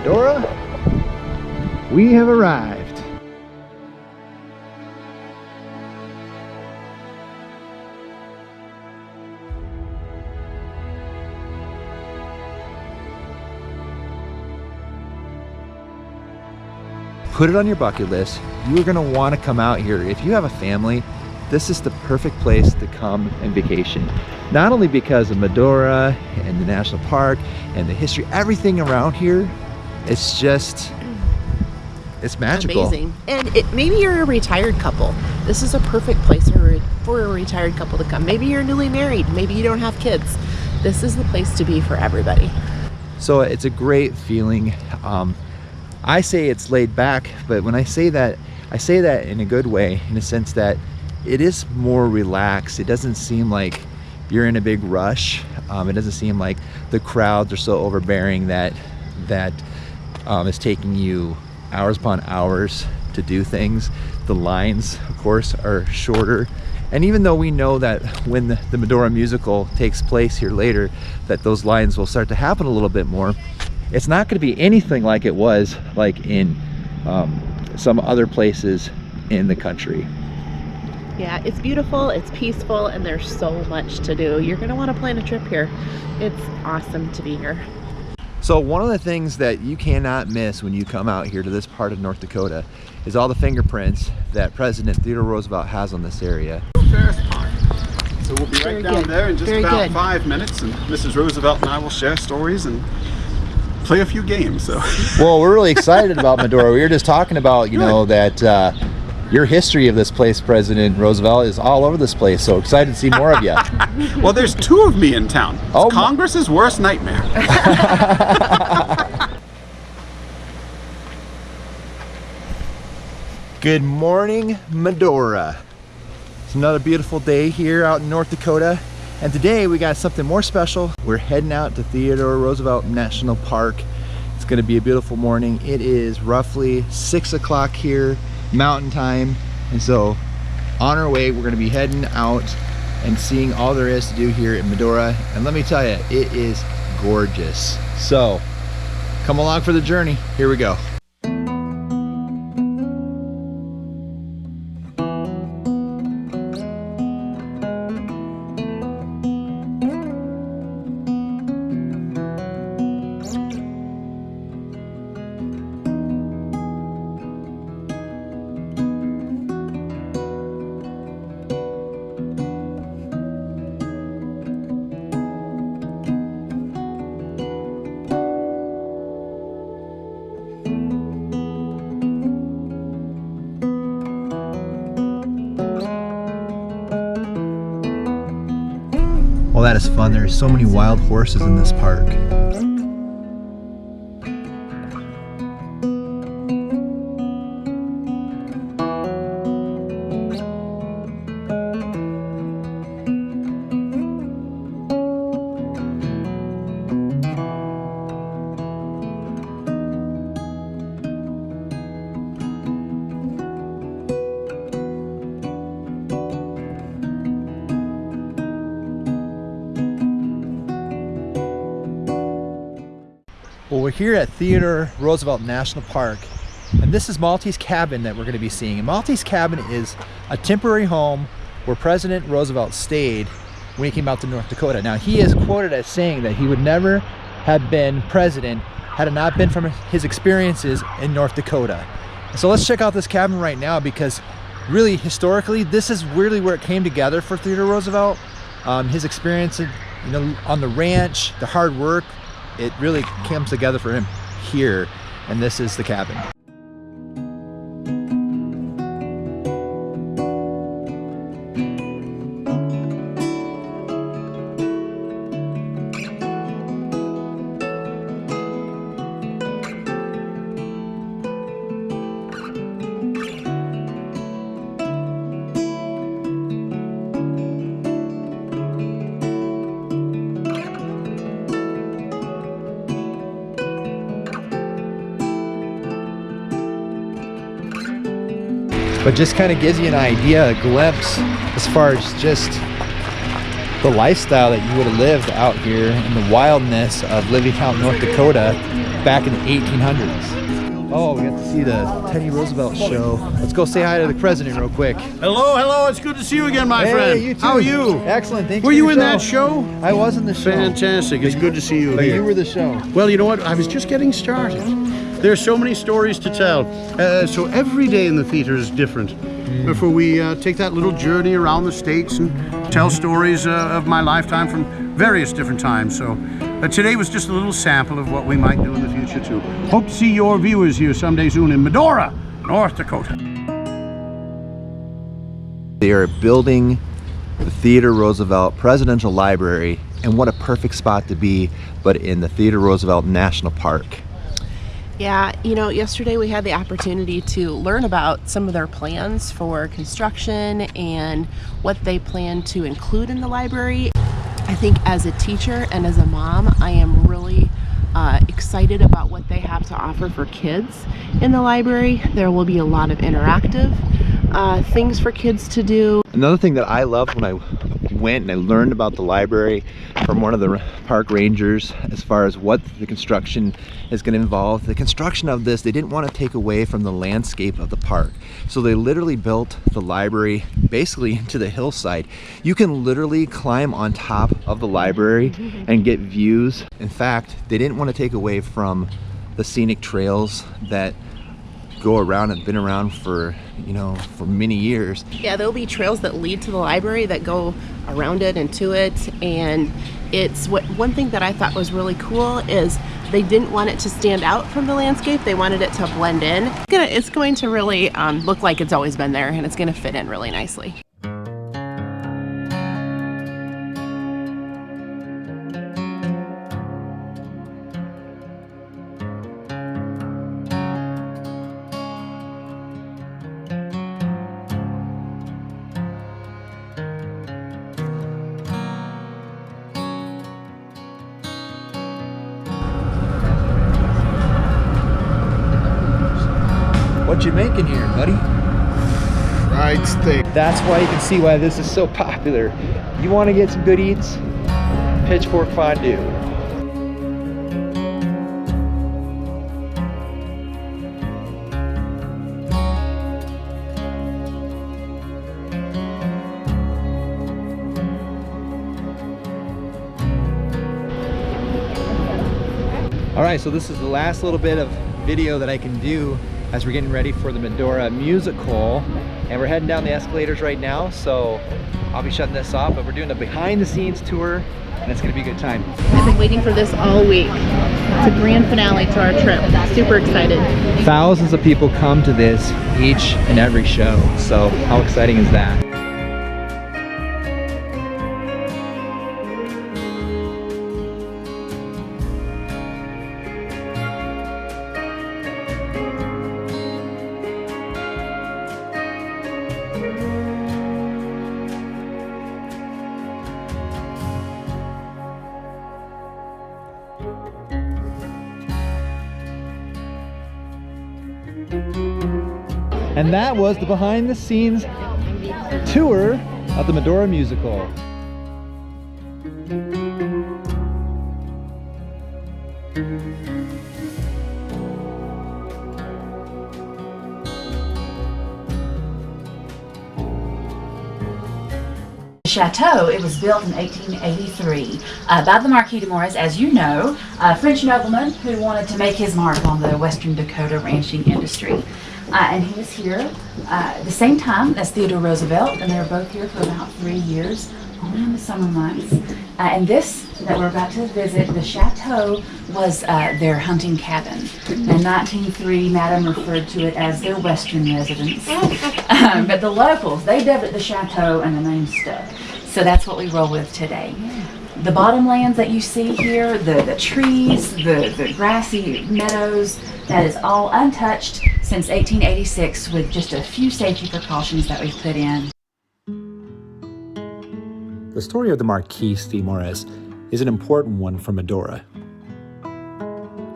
Medora, we have arrived. Put it on your bucket list. You're gonna want to come out here. If you have a family, this is the perfect place to come and vacation. Not only because of Medora and the national park and the history, everything around here, it's just, it's magical. Amazing. And maybe you're a retired couple. This is a perfect place for a retired couple to come. Maybe you're newly married. Maybe you don't have kids. This is the place to be for everybody. So it's a great feeling. I say it's laid back, but when I say that in a good way, in a sense that it is more relaxed. It doesn't seem like you're in a big rush. It doesn't seem like the crowds are so overbearing that is taking you hours upon hours to do things. The lines, of course, are shorter. And even though we know that when the Medora Musical takes place here later, that those lines will start to happen a little bit more, it's not going to be anything like it was like in some other places in the country. Yeah, it's beautiful, it's peaceful, and there's so much to do. You're going to want to plan a trip here. It's awesome to be here. So one of the things that you cannot miss when you come out here to this part of North Dakota is all the fingerprints that President Theodore Roosevelt has on this area. So we'll be right down there in just about 5 minutes, and Mrs. Roosevelt and I will share stories and play a few games. So. Well, we're really excited about Medora. We were just talking about, you know, that your history of this place, President Roosevelt, is all over this place. So excited to see more of you. Well, there's 2 of me in town. It's Congress's worst nightmare. Good morning, Medora. It's another beautiful day here out in North Dakota. And today we got something more special. We're heading out to Theodore Roosevelt National Park. It's gonna be a beautiful morning. It is roughly 6 o'clock here, mountain time. And so on our way, we're gonna be heading out and seeing all there is to do here in Medora. And let me tell you, it is gorgeous. So come along for the journey. Here we go. Well, that is fun. There's so many wild horses in this park. Well, we're here at Theodore Roosevelt National Park, and this is Maltese Cabin that we're going to be seeing. And Maltese Cabin is a temporary home where President Roosevelt stayed when he came out to North Dakota. Now, he is quoted as saying that he would never have been president had it not been from his experiences in North Dakota. So let's check out this cabin right now, because really historically, this is really where it came together for Theodore Roosevelt. His experience, you know, on the ranch, the hard work, it really comes together for him here, and this is the cabin. But just kind of gives you an idea, a glimpse, as far as just the lifestyle that you would have lived out here in the wildness of living out in North Dakota back in the 1800s. Oh, we got to see the Teddy Roosevelt show. Let's go say hi to the president real quick. Hello, it's good to see you again, my friend. You too. How are you? Excellent, thanks. Were you in that show? I was in the show. Fantastic, it's good to see you But here. you were the show. Well, you know what, I was just getting started. There's so many stories to tell. So every day in the theater is different. Before we take that little journey around the States and tell stories of my lifetime from various different times. So today was just a little sample of what we might do in the future too. Hope to see your viewers here someday soon in Medora, North Dakota. They are building the Theodore Roosevelt Presidential Library, and what a perfect spot to be, but in the Theodore Roosevelt National Park. Yeah, you know, yesterday we had the opportunity to learn about some of their plans for construction and what they plan to include in the library. I think as a teacher and as a mom, I am really excited about what they have to offer for kids in the library. There will be a lot of interactive things for kids to do. Another thing that I loved when I went and I learned about the library from one of the park rangers as far as what the construction is going to involve. The construction of this, they didn't want to take away from the landscape of the park. So they literally built the library basically into the hillside. You can literally climb on top of the library and get views. In fact, they didn't want to take away from the scenic trails that go around and been around for, you know, for many years. Yeah, there'll be trails that lead to the library that go around it and to it, and it's one thing that I thought was really cool is they didn't want it to stand out from the landscape. They wanted it to blend in. It's going to really look like it's always been there, and it's going to fit in really nicely. What you making here, buddy? I'd think. That's why you can see why this is so popular. You want to get some good eats? Pitchfork fondue. All right, so this is the last little bit of video that I can do as we're getting ready for the Medora Musical, and we're heading down the escalators right now, so I'll be shutting this off, but we're doing a behind the scenes tour and it's gonna be a good time. I've been waiting for this all week. It's a grand finale to our trip. Super excited. Thousands of people come to this each and every show, so how exciting is that? And that was the behind the scenes tour of the Medora Musical. Chateau. It was built in 1883 by the Marquis de Morris, as you know, a French nobleman who wanted to make his mark on the Western Dakota ranching industry. And he was here at the same time as Theodore Roosevelt, and they were both here for about 3 years, only in the summer months. And this that we're about to visit, the chateau, was their hunting cabin. In 1903, Madame referred to it as their Western residence. But the locals, they dubbed it the chateau, and the name stuck. So that's what we roll with today. The bottomlands that you see here, the trees, the grassy meadows, that is all untouched since 1886 with just a few safety precautions that we've put in. The story of the Marquis de Morris is an important one for Medora.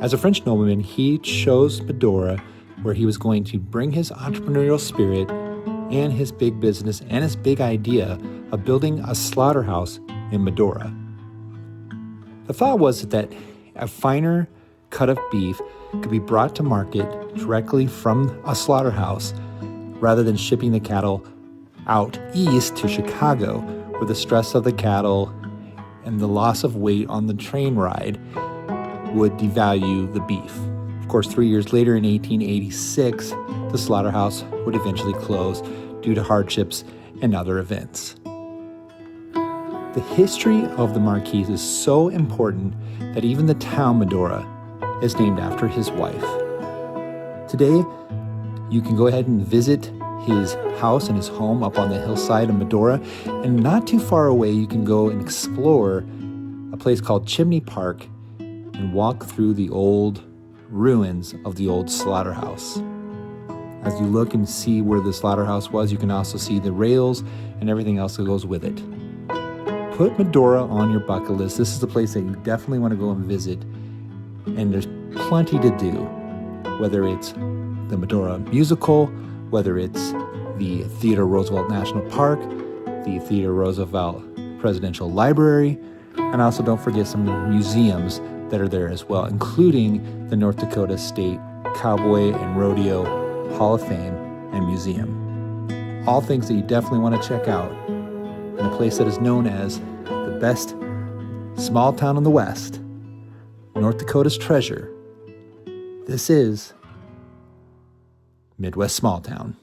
As a French nobleman, he chose Medora where he was going to bring his entrepreneurial spirit and his big business and his big idea of building a slaughterhouse in Medora. The thought was that a finer cut of beef could be brought to market directly from a slaughterhouse rather than shipping the cattle out east to Chicago, where the stress of the cattle and the loss of weight on the train ride would devalue the beef. Of course, 3 years later in 1886, the slaughterhouse would eventually close due to hardships and other events. The history of the Marquis is so important that even the town Medora is named after his wife. Today, you can go ahead and visit his house and his home up on the hillside of Medora, and not too far away you can go and explore a place called Chimney Park and walk through the old ruins of the old slaughterhouse. As you look and see where the slaughterhouse was, you can also see the rails and everything else that goes with it. Put Medora on your bucket list. This is a place that you definitely want to go and visit, and there's plenty to do, whether it's the Medora Musical, whether it's the Theodore Roosevelt National Park, the Theodore Roosevelt Presidential Library, and also don't forget some museums that are there as well, including the North Dakota State Cowboy and Rodeo Hall of Fame and Museum. All things that you definitely want to check out in a place that is known as the best small town in the West, North Dakota's treasure. This is Midwest Small Town.